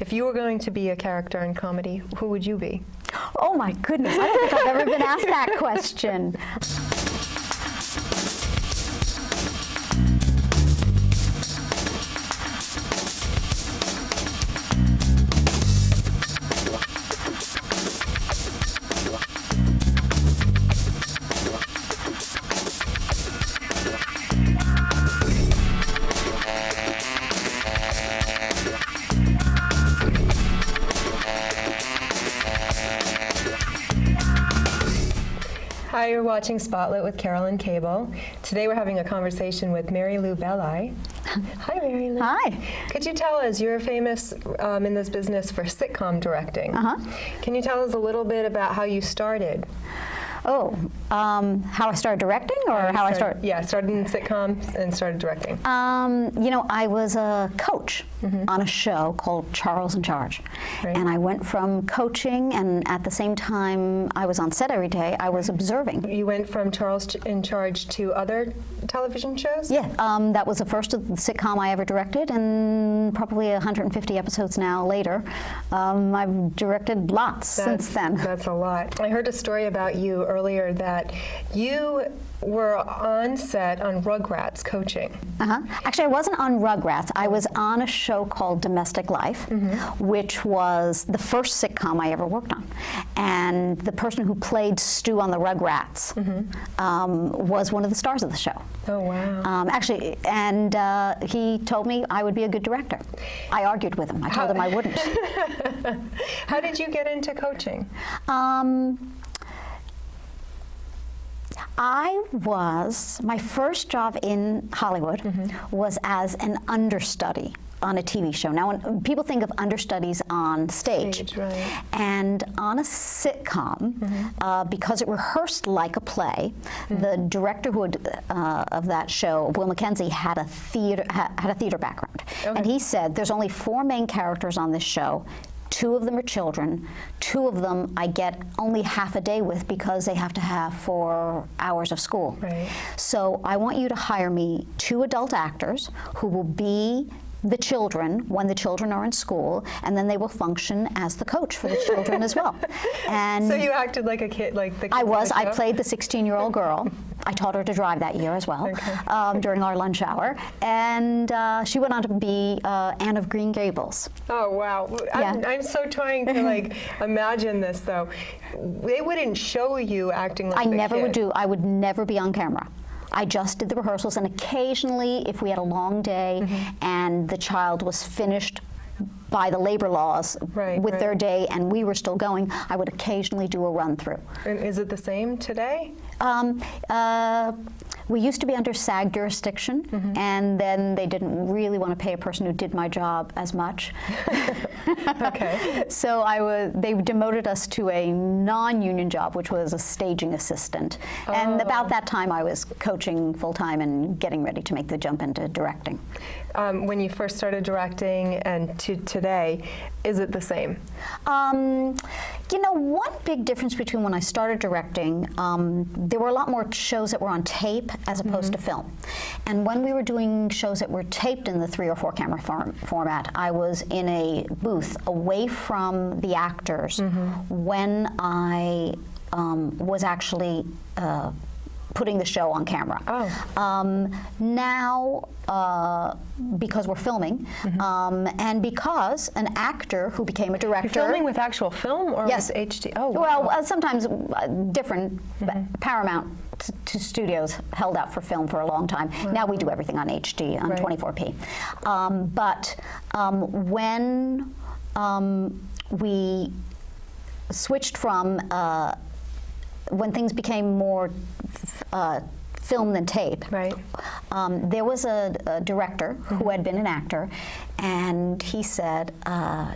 If you were going to be a character in comedy, who would you be? Oh my goodness, I don't think I've ever been asked that question. Hi, you're watching Spotlight with Carolyn-Cable. Today we're having a conversation with Mary Lou Belli. Hi, Mary Lou. Hi. Could you tell us, you're famous in this business for sitcom directing. Can you tell us a little bit about how you started? Oh, how I started directing, or how I started? Yeah, started in sitcoms and started directing. You know, I was a coach on a show called Charles in Charge. Right. And I went from coaching, and at the same time I was on set every day, I was observing. You went from Charles in Charge to other television shows? Yeah, that was the first sitcom I ever directed, and probably 150 episodes now later. I've directed lots since then. That's a lot. I heard a story about you earlier that you were on set on Rugrats coaching. Actually, I wasn't on Rugrats. I was on a show called Domestic Life, which was the first sitcom I ever worked on. And the person who played Stu on the Rugrats was one of the stars of the show. Oh, wow. Actually, and he told me I would be a good director. I argued with him. I told him I wouldn't. How did you get into coaching? My first job in Hollywood was as an understudy on a TV show. Now, when people think of understudies on stage, right. And on a sitcom, because it rehearsed like a play, the director of that show, Will Mackenzie, had a theater background, and he said, "There's only 4 main characters on this show. 2 of them are children. 2 of them I get only half a day with because they have to have 4 hours of school. Right. So I want you to hire me 2 adult actors who will be the children when the children are in school, and then they will function as the coach for the children as well." And so you acted like a kid, like the kids I was. on the show? I played the 16-year-old girl. I taught her to drive that year as well, during our lunch hour, and she went on to be Anne of Green Gables. Oh, wow. Yeah. I'm so trying to like imagine this though. They wouldn't show you acting like I never kid. would do. I would never be on camera. I just did the rehearsals, and occasionally, if we had a long day and the child was finished by the labor laws with their day and we were still going, I would occasionally do a run-through. And is it the same today? We used to be under SAG jurisdiction, and then they didn't really want to pay a person who did my job as much. Okay. So they demoted us to a non-union job, which was a staging assistant. And about that time, I was coaching full-time and getting ready to make the jump into directing. When you first started directing and to today, is it the same? You know, one big difference between when I started directing, there were a lot more shows that were on tape as opposed to film. And when we were doing shows that were taped in the 3 or 4 camera format, I was in a booth away from the actors when I was actually putting the show on camera. Now, because we're filming, and because an actor who became a director... You're filming with actual film or yes. with HD? Oh, wow. Well, sometimes different. Paramount studios held out for film for a long time. Now we do everything on HD, on 24p. But when we switched from when things became more film than tape, there was a director who had been an actor, and he said,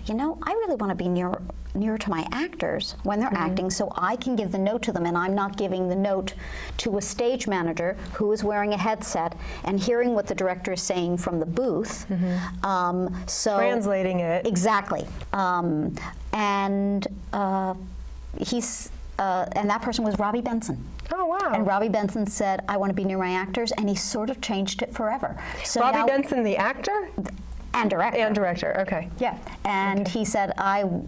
you know, I really want to be nearer to my actors when they're acting, so I can give the note to them, and I'm not giving the note to a stage manager who is wearing a headset and hearing what the director is saying from the booth. So translating it. Exactly. And that person was Robbie Benson. Oh, wow. And Robbie Benson said, I want to be near my actors, and he sort of changed it forever. So Robbie Benson, the actor? And director. And director, okay. Yeah, and he said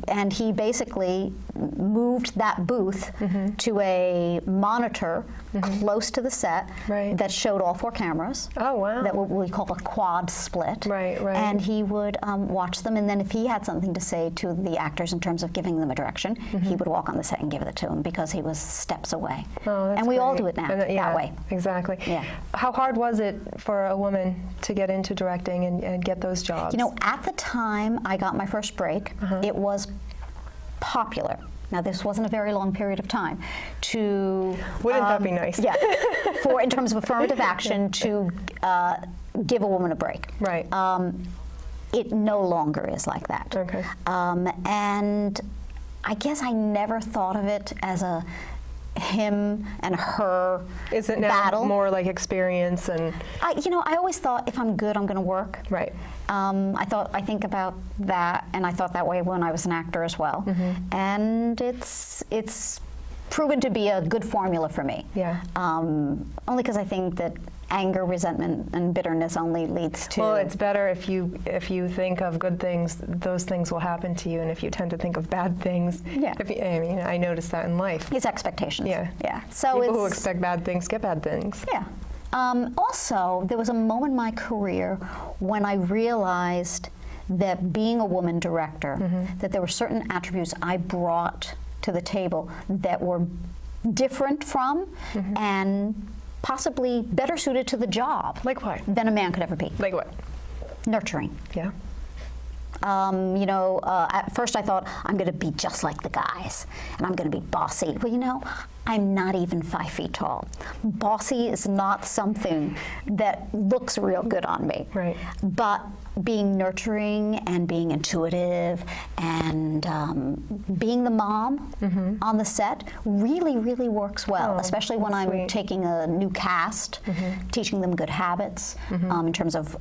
and he basically moved that booth to a monitor close to the set that showed all 4 cameras. Oh, wow. That what we call a quad split. Right, right. And he would watch them, and then if he had something to say to the actors in terms of giving them a direction, he would walk on the set and give it to them because he was steps away. Oh, that's and we great. all do it now that way. Exactly. Yeah. How hard was it for a woman to get into directing and get those jobs? You know, at the time I got my first break, it was popular. Now, this wasn't a very long period of time to... Wouldn't that be nice? Yeah. In terms of affirmative action, to give a woman a break. Right. It no longer is like that. Okay. And I guess I never thought of it as a him and her Is it now battle. more like experience and... You know, I always thought if I'm good, I'm going to work. Right. I think about that, and I thought that way when I was an actor as well. And it's proven to be a good formula for me. Yeah. Only because I think that anger, resentment, and bitterness only leads to... Well, it's better if you think of good things, those things will happen to you, and if you tend to think of bad things, I mean, I noticed that in life. It's expectations. Yeah. Yeah. So people who expect bad things get bad things. Yeah. Also, there was a moment in my career when I realized that being a woman director, that there were certain attributes I brought to the table that were different from and possibly better suited to the job. Like what? Than a man could ever be. Like what? Nurturing. Yeah. You know, at first I thought, I'm going to be just like the guys, and I'm going to be bossy. Well, you know, I'm not even 5 feet tall. Bossy is not something that looks real good on me. Right. But being nurturing and being intuitive and being the mom on the set really, really works well, especially when I'm taking a new cast, teaching them good habits in terms of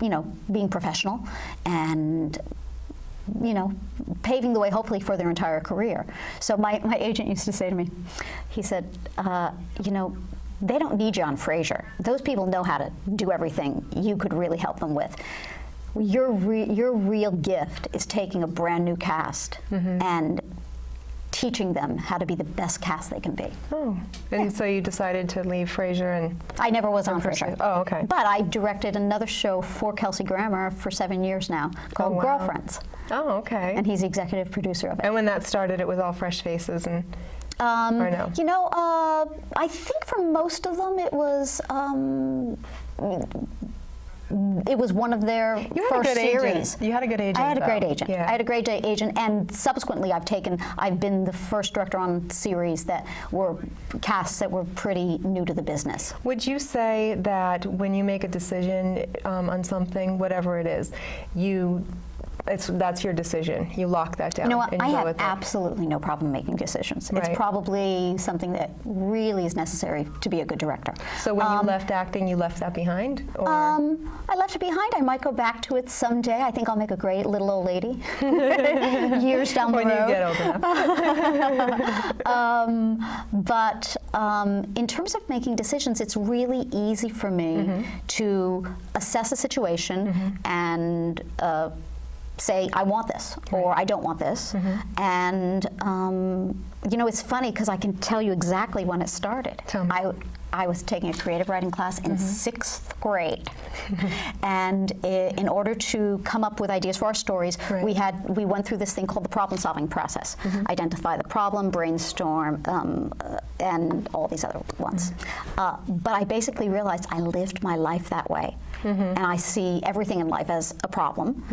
you know, being professional and, you know, paving the way hopefully for their entire career. So my agent used to say to me, he said, you know, they don't need you on Frasier. Those people know how to do everything you could really help them with. Your real gift is taking a brand new cast and teaching them how to be the best cast they can be. Oh, and so you decided to leave Frasier and... I never was on Frasier. Oh, okay. But I directed another show for Kelsey Grammer for 7 years now called Girlfriends. Oh, okay. And he's the executive producer of it. And when that started, it was all fresh faces and... or no? You know, I think for most of them it was one of their first series. You had a good agent. I had a great agent. Yeah. I had a great agent, and subsequently I've been the first director on series that were casts that were pretty new to the business. Would you say that when you make a decision on something, whatever it is, that's your decision. You lock that down. You know what? And I you go have with it. absolutely no problem making decisions. Right. It's probably something that really is necessary to be a good director. So when you left acting, you left that behind? Or? I left it behind. I might go back to it someday. I think I'll make a great little old lady years down the road. When you get old enough. But in terms of making decisions, it's really easy for me to assess a situation and say, I want this, or I don't want this. And, you know, it's funny because I can tell you exactly when it started. Tell me. I was taking a creative writing class in 6th grade. And in order to come up with ideas for our stories, we went through this thing called the problem-solving process. Identify the problem, brainstorm, and all these other ones. But I basically realized I lived my life that way. And I see everything in life as a problem,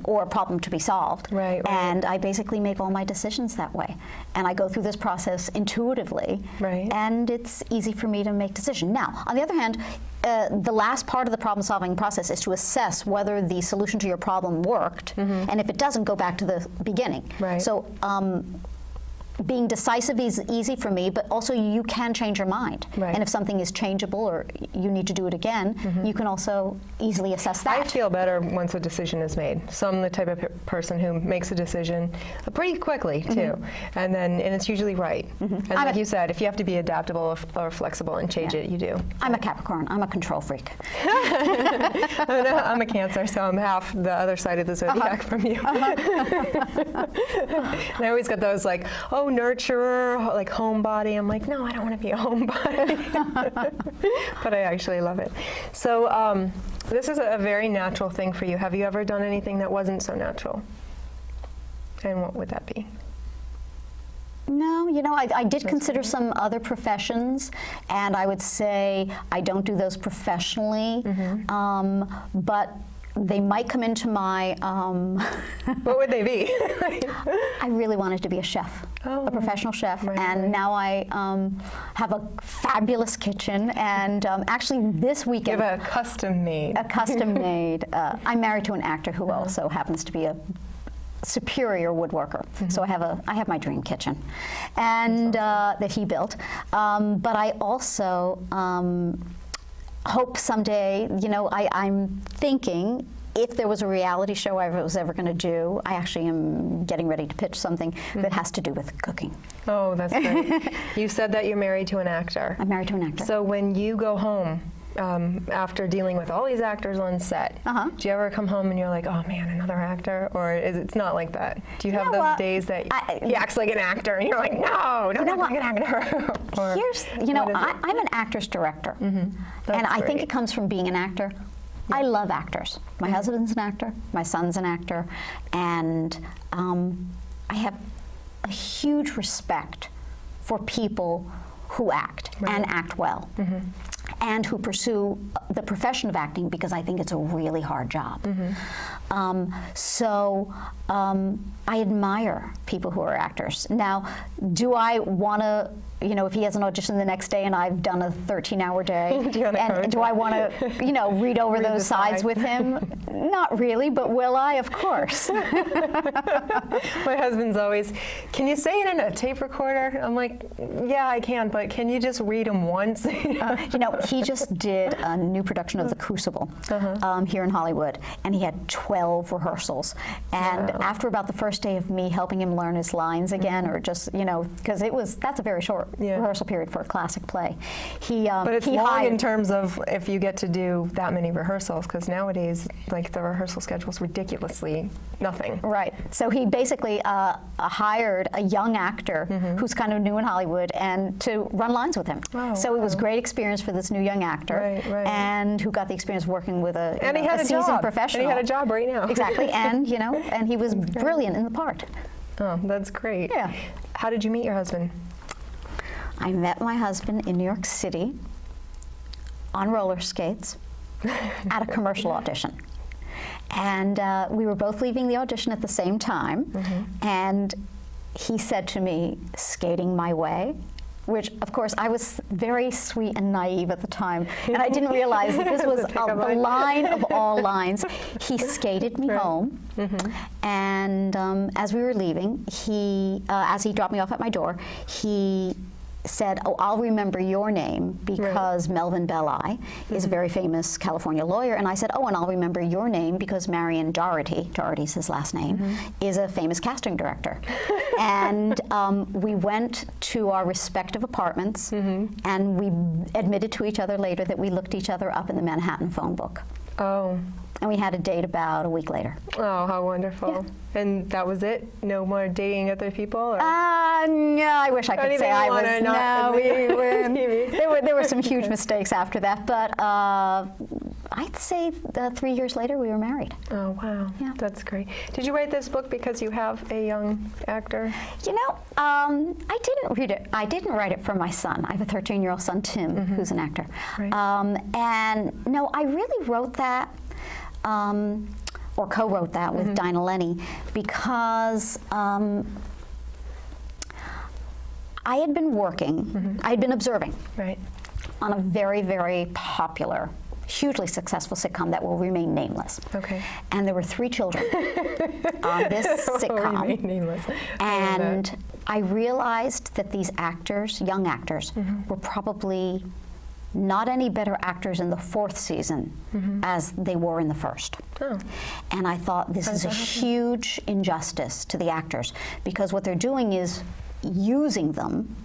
or a problem to be solved. And I basically make all my decisions that way. And I go through this process intuitively, and it's easy for me to make decisions. Now, on the other hand, the last part of the problem-solving process is to assess whether the solution to your problem worked, and if it doesn't, go back to the beginning. So being decisive is easy for me, but also you can change your mind. Right. And if something is changeable or you need to do it again, you can also easily assess that. I feel better once a decision is made. So I'm the type of person who makes a decision pretty quickly, too. And it's usually right. And like you said, if you have to be adaptable or flexible and change it, you do. I'm a Capricorn. I'm a control freak. I'm a Cancer, so I'm half the other side of the zodiac from you. And I always get those like, oh, nurturer, like homebody. I'm like, no, I don't want to be a homebody. But I actually love it. So this is a very natural thing for you. Have you ever done anything that wasn't so natural? And what would that be? No, you know, I did consider some other professions, and I would say I don't do those professionally, but they might come into my... What would they be? I really wanted to be a chef, a professional chef, and now I have a fabulous kitchen, and actually this weekend... You have a custom-made. A custom-made. I'm married to an actor who also happens to be a superior woodworker. So I have my dream kitchen, and that he built. But I also hope someday, you know, I'm thinking if there was a reality show I was ever going to do, I actually am getting ready to pitch something that has to do with cooking. Oh, that's great. You said that you're married to an actor. I'm married to an actor. So when you go home, after dealing with all these actors on set, do you ever come home and you're like, oh man, another actor? Or it's not like that? Do you have those days that he acts like an actor and you're like, no, don't act like an actor? I'm an actor's director. And I think it comes from being an actor. I love actors. My husband's an actor, my son's an actor, and I have a huge respect for people who act and act well. And who pursue the profession of acting, because I think it's a really hard job. I admire people who are actors. Now, do I want to, you know, if he has an audition the next day and I've done a 13-hour day, do I want to, you know, read over those sides with him? Not really, but will I? Of course. My husband's always, can you say it in a tape recorder? I'm like, yeah, I can, but can you just read them once? You know, he just did a new production of The Crucible here in Hollywood, and he had 12 rehearsals. And after about the first day of me helping him learn his lines again, or just, you know, because that's a very short rehearsal period for a classic play. But it's long in terms of if you get to do that many rehearsals, because nowadays, like, the rehearsal schedule's ridiculously nothing. Right. So he basically hired a young actor who's kind of new in Hollywood and to run lines with him. So it was a great experience for this new young actor, and who got the experience working with a seasoned professional. And he had a job right now. Exactly. And, you know, and he was brilliant in the part. Oh, that's great. Yeah. How did you meet your husband? I met my husband in New York City on roller skates at a commercial audition. And we were both leaving the audition at the same time, and he said to me, skating my way, which, of course, I was very sweet and naive at the time, and I didn't realize that this was the line of all lines. He skated me home, and as we were leaving, as he dropped me off at my door, he said, oh, I'll remember your name because Melvin Belli is a very famous California lawyer. And I said, oh, and I'll remember your name because Marion Doherty's his last name, is a famous casting director. And we went to our respective apartments, and we admitted to each other later that we looked each other up in the Manhattan phone book. Oh. And we had a date about a week later. Oh, how wonderful. Yeah. And that was it? No more dating other people? Or? No, I wish I could say I was. No, there were some huge mistakes after that, but I'd say 3 years later we were married. Oh, wow. Yeah. That's great. Did you write this book because you have a young actor? You know, I didn't read it. I didn't write it for my son. I have a 13-year-old son, Tim, who's an actor. And no, I really wrote that, or co-wrote that with Dinah Lenny, because I had been working, I had been observing on a very, very popular hugely successful sitcom that will remain nameless. Okay. And there were 3 children on this sitcom. Remain nameless. And I realized that these actors, young actors, were probably not any better actors in the 4th season as they were in the 1st. Oh. And I thought this is a huge injustice to the actors, because what they're doing is using them,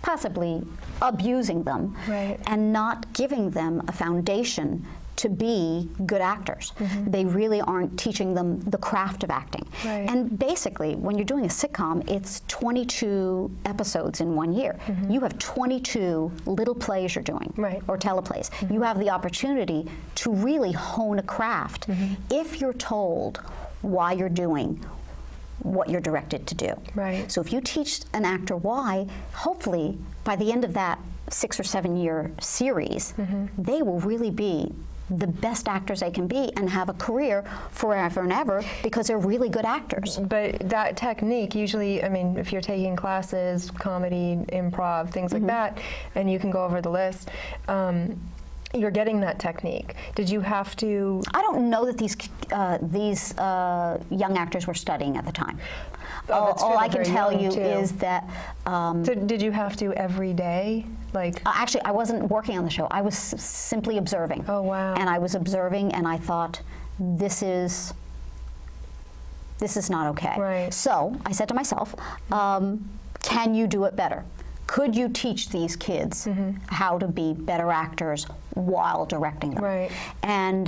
possibly abusing them, right, and not giving them a foundation to be good actors. They really aren't teaching them the craft of acting. Right. And basically, when you're doing a sitcom, it's 22 episodes in 1 year. You have 22 little plays you're doing, right, or teleplays. You have the opportunity to really hone a craft if you're told why you're doing what you're directed to do. Right. So if you teach an actor why, hopefully by the end of that 6 or 7 year series, they will really be the best actors they can be and have a career forever and ever, because they're really good actors. But that technique, usually, I mean, if you're taking classes, comedy, improv, things like that, and you can go over the list, you're getting that technique. Did you have to? I don't know that these young actors were studying at the time. All I can tell you is that. Did you have to every day? Like actually, I wasn't working on the show. I was simply observing. Oh wow! And I was observing, and I thought, this is not okay. Right. So I said to myself, can you do it better? Could you teach these kids how to be better actors while directing them? Right. And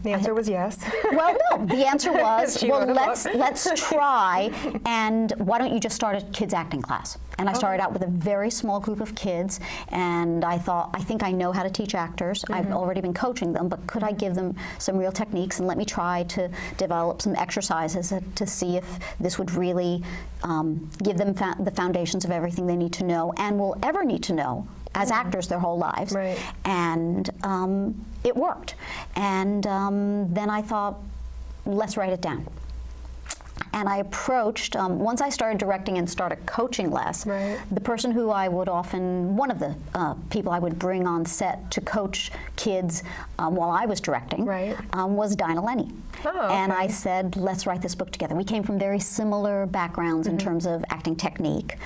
the answer was yes. Well, no. The answer was, well, let's try. And why don't you just start a kids acting class? And I started out with a very small group of kids, and I thought, I think I know how to teach actors. I've already been coaching them, but could I give them some real techniques, and let me try to develop some exercises to see if this would really give them the foundations of everything they need to know and will ever need to know as actors their whole lives. Right. And it worked. And then I thought, let's write it down. And I approached, once I started directing and started coaching less, the person who I would often, one of the people I would bring on set to coach kids while I was directing was Dinah Lenny. Oh, okay. And I said, let's write this book together. We came from very similar backgrounds in terms of acting technique.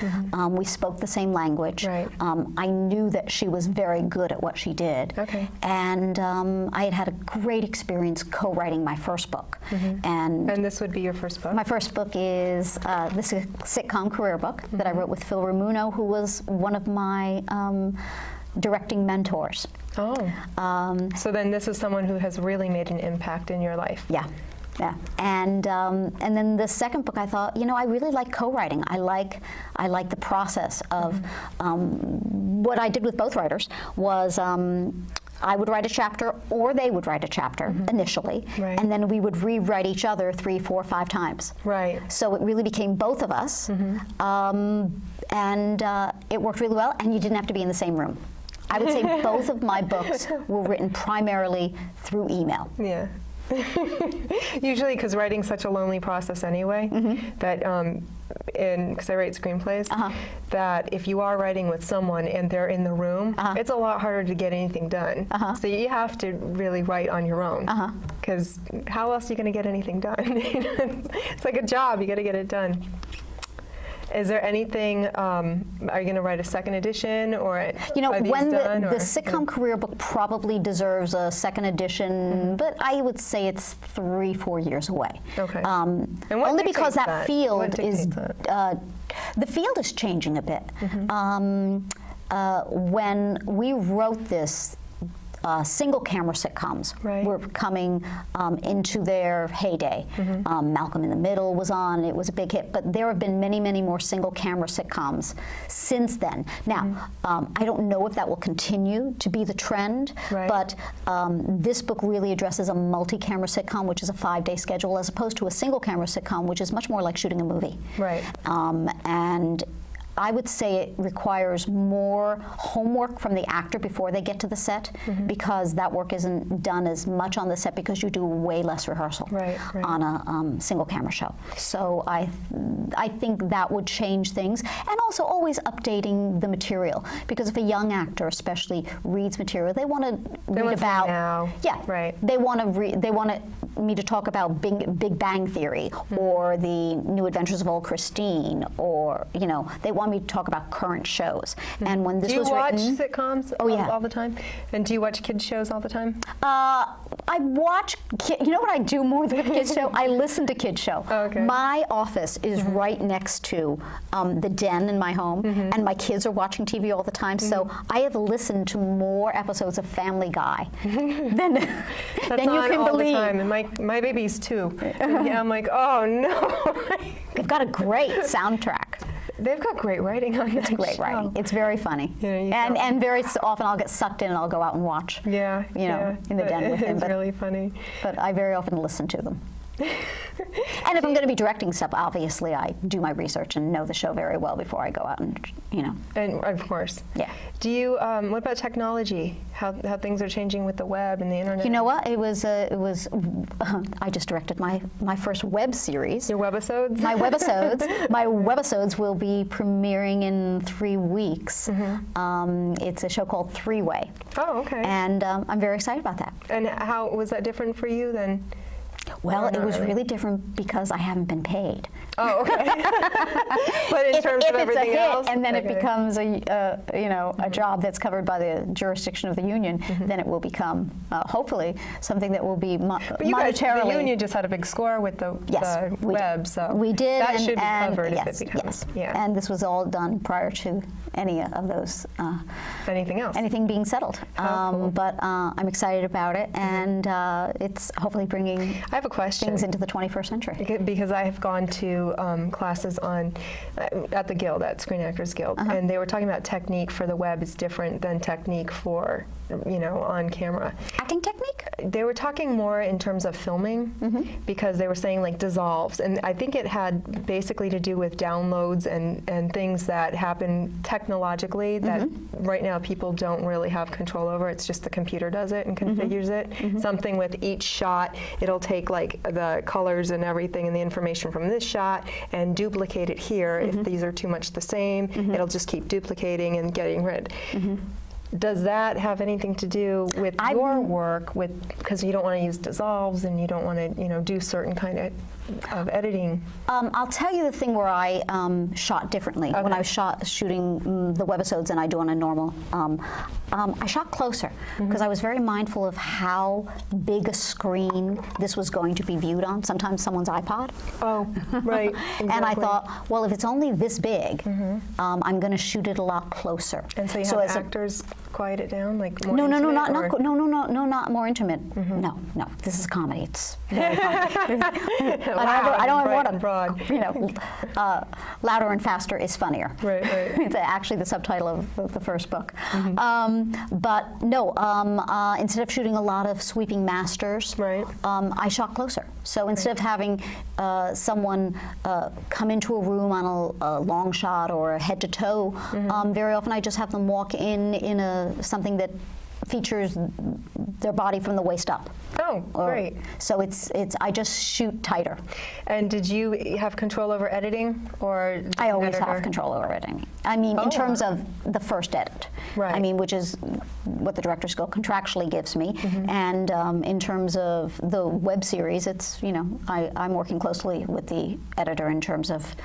We spoke the same language. I knew that she was very good at what she did. And I had had a great experience co-writing my first book. And this would be your first book? My first book is this sitcom career book that I wrote with Phil Ramuno, who was one of my directing mentors. Oh. So then this is someone who has really made an impact in your life. Yeah. Yeah, and then the second book, I thought, I really like co-writing. I like the process of what I did with both writers was I would write a chapter, or they would write a chapter initially, and then we would rewrite each other 3, 4, 5 times. Right. So it really became both of us, and it worked really well. And you didn't have to be in the same room. I would say both of my books were written primarily through email. Yeah. Usually, because writing's such a lonely process anyway, that because I write screenplays, that if you are writing with someone and they're in the room, it's a lot harder to get anything done. So you have to really write on your own, because how else are you going to get anything done? It's like a job, you got to get it done. Is there anything, are you going to write a second edition, or when the sitcom career book probably deserves a second edition, but I would say it's 3, 4 years away. Okay. Only because that field is, the field is changing a bit. When we wrote this, single camera sitcoms were coming into their heyday. Malcolm in the Middle was on, it was a big hit, but there have been many, many more single camera sitcoms since then. Now, I don't know if that will continue to be the trend, but this book really addresses a multi-camera sitcom, which is a 5-day schedule, as opposed to a single camera sitcom, which is much more like shooting a movie. And I would say it requires more homework from the actor before they get to the set, because that work isn't done as much on the set because you do way less rehearsal on a single camera show. So I think that would change things, and also always updating the material, because if a young actor especially reads material, they want to read about they want me to talk about Big Bang Theory or the New Adventures of Old Christine, or they want me to talk about current shows. And when this was written, do you watch sitcoms all the time? And do you watch kids shows all the time? I watch, you know what I do more than a kids show? I listen to kids show. Oh, okay. My office is right next to the den in my home, and my kids are watching TV all the time, so I have listened to more episodes of Family Guy than you can all believe. The time. And my baby's 2. And I'm like, oh no. They've got a great soundtrack. They've got great writing on that. It's great writing. It's very funny. Yeah, and very often I'll get sucked in and I'll go out and watch. In the den with him. It's really funny. But I very often listen to them. And if I'm going to be directing stuff, obviously I do my research and know the show very well before I go out and And of course. Yeah. Do you? What about technology? How things are changing with the web and the internet? You know what? It was. I just directed my first web series. Your webisodes? My webisodes. My webisodes will be premiering in 3 weeks. It's a show called 3-Way. Oh, okay. And I'm very excited about that. And how was that different for you then? Well, it was really different because I haven't been paid. Oh, okay. But in terms of everything else, and then it becomes a job that's covered by the jurisdiction of the union, then it will become hopefully something that will be but you monetarily. Guys, the union just had a big score with the web, so we did. That should be covered if it becomes. Yeah. And this was all done prior to any of those. Anything else? Anything being settled. Cool. But I'm excited about it, and it's hopefully bringing. I have a question. Things into the 21st century. Because I have gone to classes at the Guild, at Screen Actors Guild, and they were talking about technique for the web is different than technique for, on camera. Acting technique? They were talking more in terms of filming, because they were saying like dissolves, and I think it had basically to do with downloads and things that happen technologically that right now people don't really have control over. It's just the computer does it and configures it. Something with each shot, it'll take like the colors and everything and the information from this shot and duplicate it here. If these are too much the same, it'll just keep duplicating and getting rid. Does that have anything to do with your work, because you don't want to use dissolves and you don't want to do certain kind of editing? I'll tell you the thing where I shot differently. When I was shooting the webisodes and I do on a normal, I shot closer because I was very mindful of how big a screen this was going to be viewed on. Sometimes someone's iPod. Oh, right. Exactly. And I thought, well, if it's only this big, I'm going to shoot it a lot closer. And so you have actors quiet it down, like more no, intimate, not more intimate. No, this is a comedy. It's very funny. I don't want to, louder and faster is funnier. Right. It's actually the subtitle of the first book. But no, instead of shooting a lot of sweeping masters, I shot closer. So instead of having someone come into a room on a long shot or a head to toe, very often I just have them walk in something that features their body from the waist up. Oh, great. So I just shoot tighter. And did you have control over editing, or I always have control over editing. I mean, in terms of the first edit. Right. I mean, which is what the Director's Guild contractually gives me. And in terms of the web series, it's, I'm working closely with the editor in terms of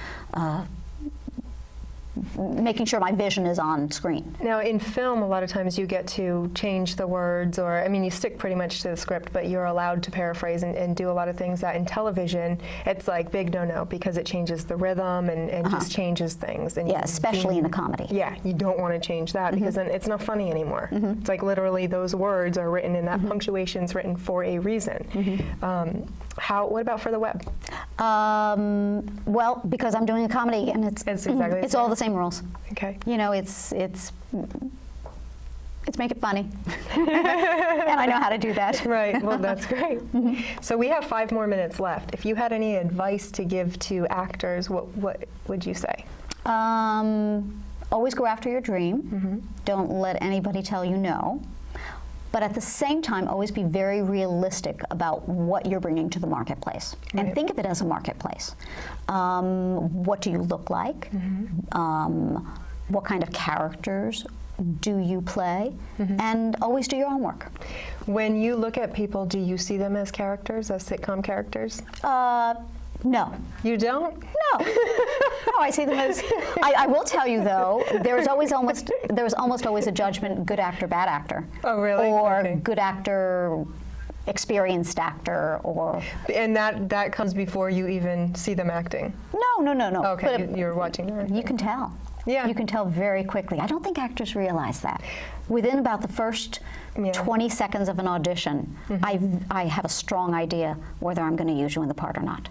making sure my vision is on screen. Now, in film, a lot of times you get to change the words, or, I mean, you stick pretty much to the script, but you're allowed to paraphrase and do a lot of things that in television, it's like big no-no, because it changes the rhythm and just changes things. And especially in a comedy. Yeah, you don't want to change that, because then it's not funny anymore. It's like literally those words are written and that punctuation's written for a reason. What about for the web? Well, because I'm doing a comedy, and it's exactly it's all the same rules. Okay. It's make it funny, and I know how to do that. Right. Well, that's great. So we have 5 more minutes left. If you had any advice to give to actors, what would you say? Always go after your dream. Don't let anybody tell you no. But at the same time, always be very realistic about what you're bringing to the marketplace. Right. And think of it as a marketplace. What do you look like? What kind of characters do you play? And always do your homework. When you look at people, do you see them as characters, as sitcom characters? No. You don't? No. No, I see them as. I will tell you though, there's almost always a judgment: good actor, bad actor. Oh, really? Or okay. good actor, experienced actor, or. And that comes before you even see them acting. No. Okay, you're watching them. You can tell. Yeah. You can tell very quickly. I don't think actors realize that. Within about the first 20 seconds of an audition, I have a strong idea whether I'm going to use you in the part or not.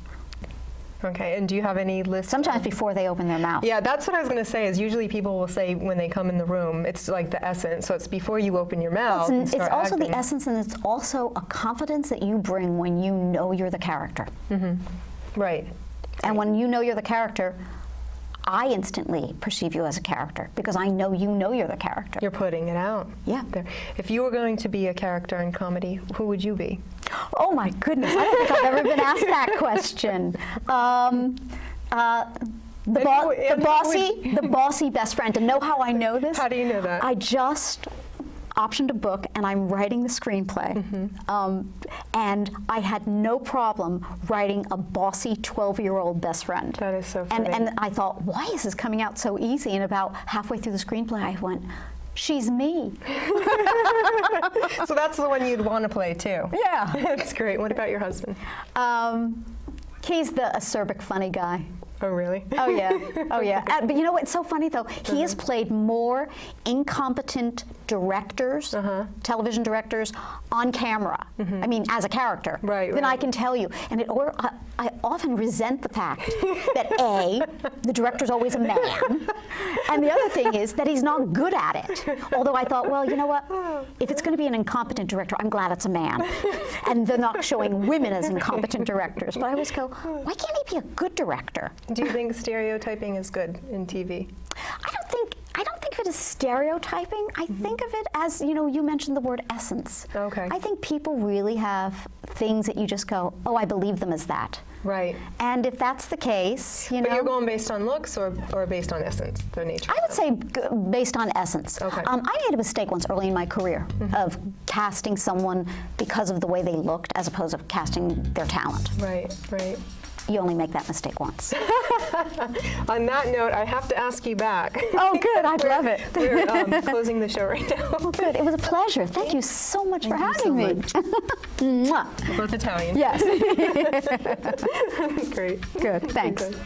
Okay, and do you have any list? Sometimes before they open their mouth. Yeah, that's what I was going to say, is usually people will say when they come in the room, it's like the essence, so it's before you open your mouth and start It's also acting. the essence, and it's also a confidence that you bring when you know you're the character. Right. And when you know you're the character, I instantly perceive you as a character because I know you know you're the character. You're putting it out. Yeah. There. If you were going to be a character in comedy, who would you be? Oh my goodness, I don't think I've ever been asked that question. The bossy best friend. And know how I know this? How do you know that? I just optioned a book and I'm writing the screenplay. And I had no problem writing a bossy 12-year-old best friend. That is so funny. And I thought, why is this coming out so easy? And about halfway through the screenplay, I went, she's me. So that's the one you'd want to play too. Yeah. That's great. What about your husband? He's the acerbic funny guy. Oh, really? Oh, yeah. Oh, yeah. But you know what's so funny, though? He has played more incompetent directors, television directors, on camera. I mean, as a character. Than I can tell you. And I often resent the fact that, A, the director's always a man, and the other thing is that he's not good at it. Although I thought, well, you know what? If it's going to be an incompetent director, I'm glad it's a man. And they're not showing women as incompetent directors. But I always go, why can't he be a good director? Do you think stereotyping is good in TV? I don't think of it as stereotyping. I think of it as, you know, you mentioned the word essence. Okay. I think people really have things that you just go, oh, I believe them as that. Right. And if that's the case, you know. But you're going based on looks or based on essence, the nature? I would say based on essence. Okay. I made a mistake once early in my career of casting someone because of the way they looked as opposed to casting their talent. Right, right. You only make that mistake once. On that note, I have to ask you back. Oh, good. I'd love it. We're closing the show right now. Oh, good. It was a pleasure. Thank you so much for having me. Mwah. We're both Italian. Yes. That's great. Good. Thanks. Good.